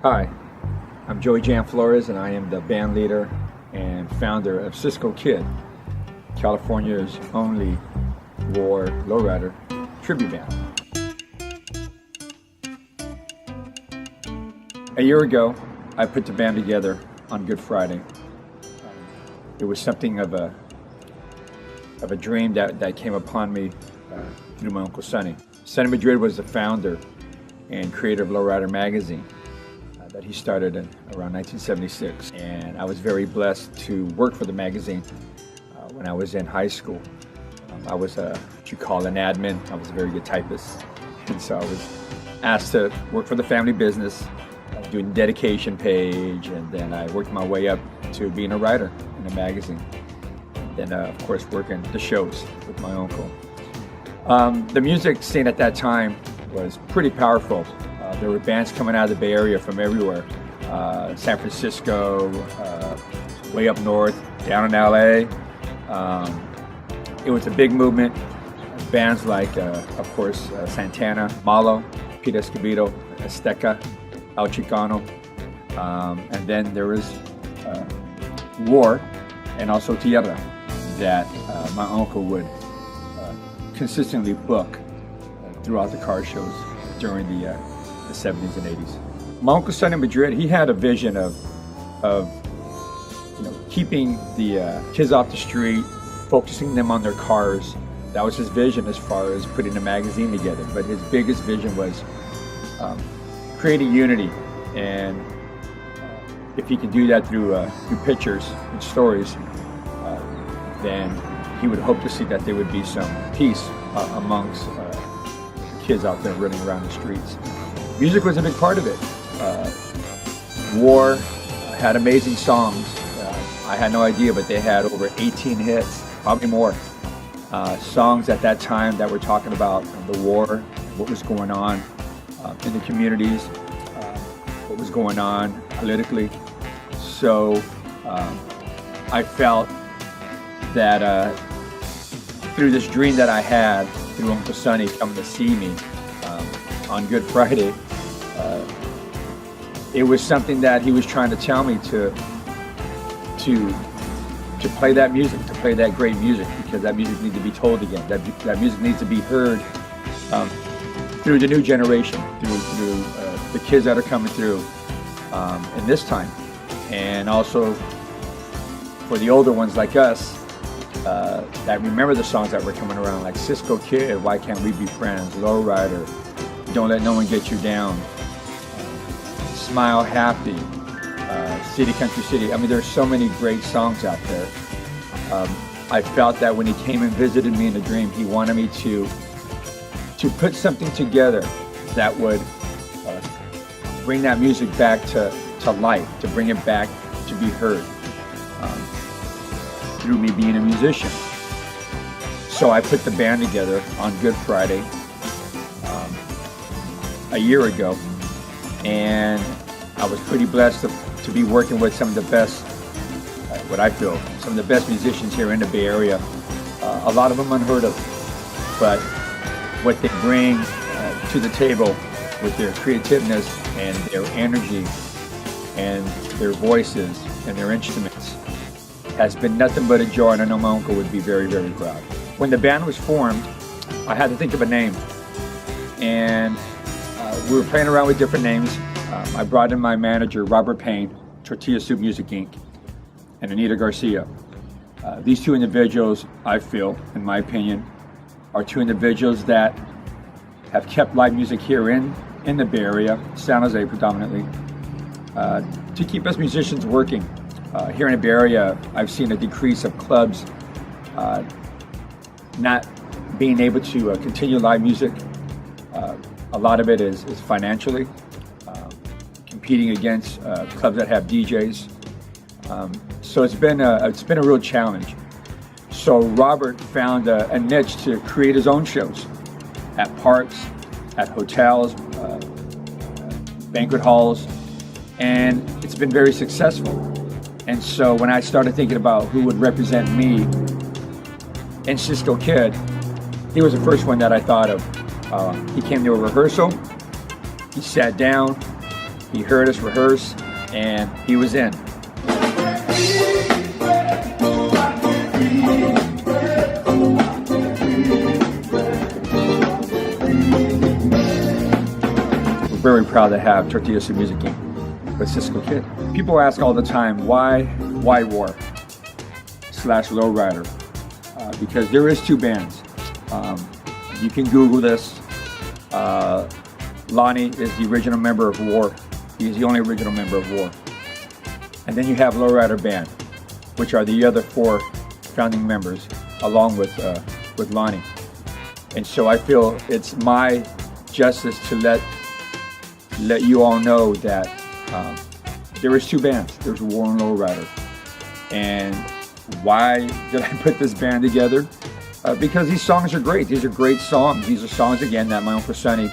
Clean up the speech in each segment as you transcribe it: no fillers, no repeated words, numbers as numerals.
Hi, I'm Joey Jan Flores, and I am the band leader and founder of Cisco Kid, California's only war lowrider tribute band. A year ago, I put the band together on Good Friday. It was something of a dream that came upon me through my Uncle Sonny. Sonny Madrid was the founder and creator of Lowrider magazine that he started in around 1976. And I was very blessed to work for the magazine when I was in high school. I was what you call an admin. I was a very good typist. And so I was asked to work for the family business, doing the dedication page, and then I worked my way up to being a writer in a magazine. And then, of course, working the shows with my uncle. The music scene at that time was pretty powerful. There were bands coming out of the Bay Area from everywhere. San Francisco, way up north, down in LA. It was a big movement. Bands like, of course, Santana, Malo, Pete Escobedo, Azteca, El Chicano. And then there was War and also Tierra that my uncle would consistently book throughout the car shows during the 70s and 80s. My Uncle Sonny Madrid, he had a vision of keeping the kids off the street, focusing them on their cars. That was his vision as far as putting a magazine together. But his biggest vision was creating unity, and if he could do that through pictures and stories, then he would hope to see that there would be some peace amongst kids out there running around the streets. Music was a big part of it. War had amazing songs. I had no idea, but they had over 18 hits, probably more. Songs at that time that were talking about the war, what was going on in the communities, what was going on politically. So I felt that through this dream that I had, through Uncle Sonny coming to see me on Good Friday, it was something that he was trying to tell me to play that music, to play that great music, because that music needs to be told again. That music needs to be heard through the new generation, through the kids that are coming through in this time, and also for the older ones like us that remember the songs that were coming around, like Cisco Kid, Why Can't We Be Friends, Lowrider, Don't Let No One Get You Down, Smile Happy, City Country City. I mean, there's so many great songs out there. I felt that when he came and visited me in a dream, he wanted me to put something together that would bring that music back to life, to bring it back to be heard through me being a musician. So I put the band together on Good Friday a year ago, and I was pretty blessed to be working with some of the best, what I feel, some of the best musicians here in the Bay Area. A lot of them unheard of, but what they bring to the table with their creativeness and their energy and their voices and their instruments has been nothing but a joy, and I know my uncle would be very, very proud. When the band was formed, I had to think of a name, and we were playing around with different names. I brought in my manager, Robert Payne, Tortilla Soup Music Inc., and Anita Garcia. These two individuals, I feel, in my opinion, are two individuals that have kept live music here in the Bay Area, San Jose predominantly, to keep us musicians working. Here in the Bay Area, I've seen a decrease of clubs not being able to continue live music. A lot of it is financially, competing against clubs that have DJs. So it's been a real challenge. So Robert found a niche to create his own shows at parks, at hotels, banquet halls, and it's been very successful. And so when I started thinking about who would represent me in Cisco Kid, he was the first one that I thought of. He came to a rehearsal, he sat down, He heard us rehearse, and he was in. We're very proud to have Tortillas and Music Inc. with Cisco Kid. People ask all the time, why War / Lowrider? Because there is two bands. You can Google this. Lonnie is the original member of War. He's the only original member of War. And then you have Lowrider Band, which are the other 4 founding members, along with Lonnie. And so I feel it's my justice to let you all know that there is two bands. There's War and Lowrider. And why did I put this band together? Because these songs are great. These are great songs. These are songs, again, that my Uncle Sonny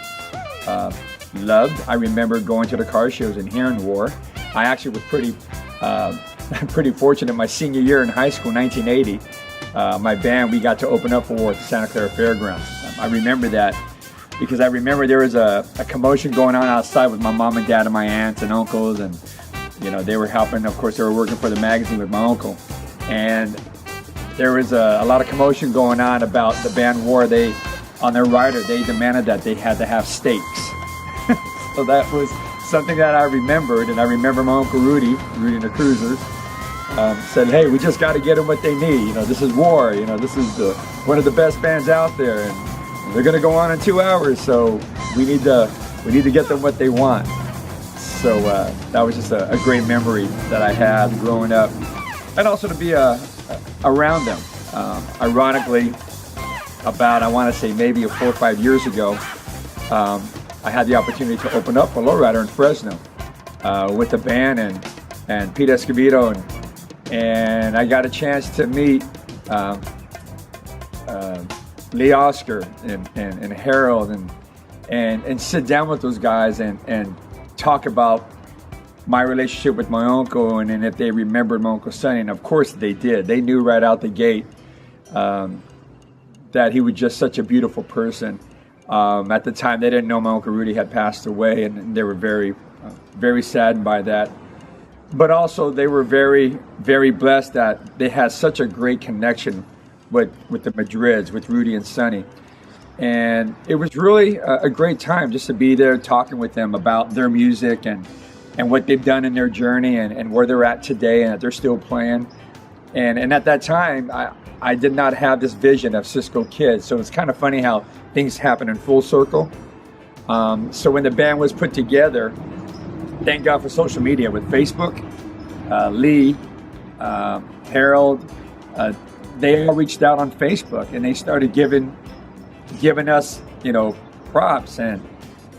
loved. I remember going to the car shows and hearing War. I actually was pretty fortunate. My senior year in high school, 1980, my band, we got to open up for War at the Santa Clara Fairgrounds. I remember that because I remember there was a commotion going on outside with my mom and dad and my aunts and uncles, and they were helping. Of course, they were working for the magazine with my uncle, and there was a lot of commotion going on about the band War. They, on their rider, they demanded that they had to have steaks. So that was something that I remembered, and I remember my Uncle Rudy the Cruiser, said, "Hey, we just got to get them what they need. This is War. This is one of the best bands out there, and they're going to go on in 2 hours. So we need to get them what they want." So that was just a great memory that I had growing up, and also to be around them. Ironically, about I want to say maybe 4 or 5 years ago, I had the opportunity to open up a Lowrider in Fresno with the band and Pete Escobedo, and I got a chance to meet Lee Oscar and Harold and sit down with those guys and talk about my relationship with my uncle and if they remembered my Uncle Sonny. And of course they did. They knew right out the gate that he was just such a beautiful person. At the time, they didn't know my Uncle Rudy had passed away, and they were very, very saddened by that. But also, they were very, very blessed that they had such a great connection with the Madrids, with Rudy and Sonny. And it was really a great time just to be there talking with them about their music and what they've done in their journey and where they're at today and that they're still playing. And at that time, I did not have this vision of Cisco Kid. So it's kind of funny how things happen in full circle. So when the band was put together, thank God for social media with Facebook, Lee, Harold, they all reached out on Facebook and they started giving us, props.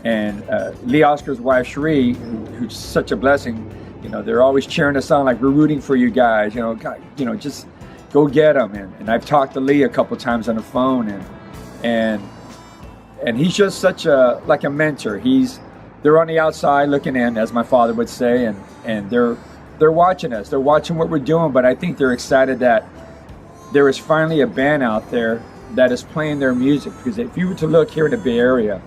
And Lee Oscar's wife, Sheree, who's such a blessing, they're always cheering us on, like, we're rooting for you guys, just go get them. And I've talked to Lee a couple times on the phone, and he's just such a mentor. They're on the outside looking in, as my father would say, and they're watching us. They're watching what we're doing, but I think they're excited that there is finally a band out there that is playing their music. Because if you were to look here in the Bay Area,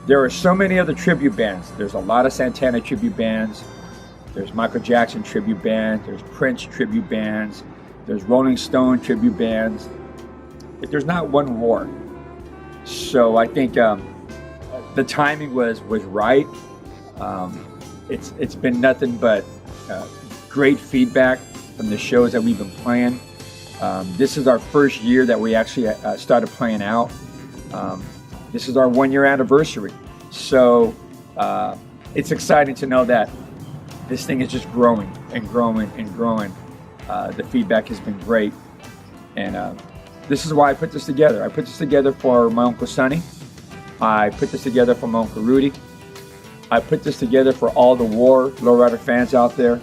there are so many other tribute bands. There's a lot of Santana tribute bands. There's Michael Jackson tribute bands. There's Prince tribute bands. There's Rolling Stone tribute bands. But there's not one War. So I think the timing was right. It's been nothing but great feedback from the shows that we've been playing. This is our first year that we actually started playing out. This is our 1-year anniversary. So it's exciting to know that this thing is just growing and growing and growing. The feedback has been great. And this is why I put this together. I put this together for my Uncle Sonny. I put this together for my Uncle Rudy. I put this together for all the War Lowrider fans out there.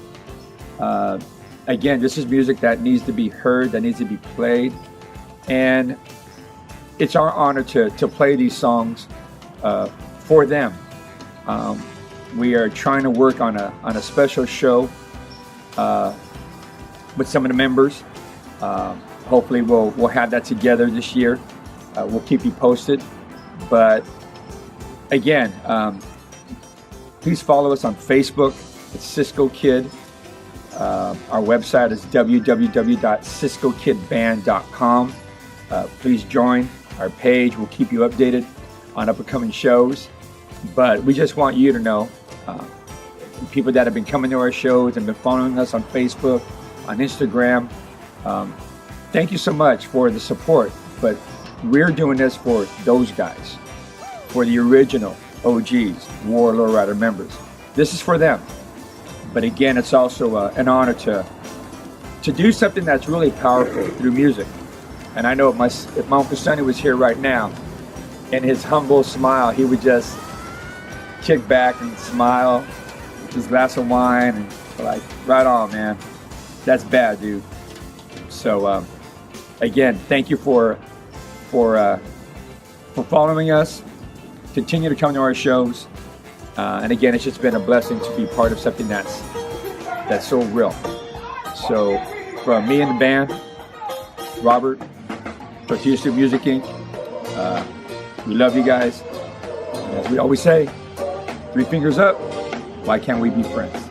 Again, this is music that needs to be heard, that needs to be played. And it's our honor to play these songs for them. We are trying to work on a special show with some of the members. Hopefully we'll have that together this year. We'll keep you posted. But again, Please follow us on Facebook. It's Cisco Kid. Our website is www.ciscokidband.com. Please join our page. We'll keep you updated on upcoming shows. But we just want you to know, people that have been coming to our shows and been following us on Facebook, on Instagram, thank you so much for the support. But we're doing this for those guys, for the original OGs, War Lowrider members. This is for them. But again, it's also an honor to do something that's really powerful through music. And I know if my Uncle Sonny was here right now, and his humble smile, he would just kick back and smile, his glass of wine, and like, right on, man. That's bad, dude. So again, thank you for following us. Continue to come to our shows. And again, it's just been a blessing to be part of something that's so real. So from me and the band, Robert, Tortillas to Music Inc., we love you guys. And as we always say, 3 fingers up. Why can't we be friends?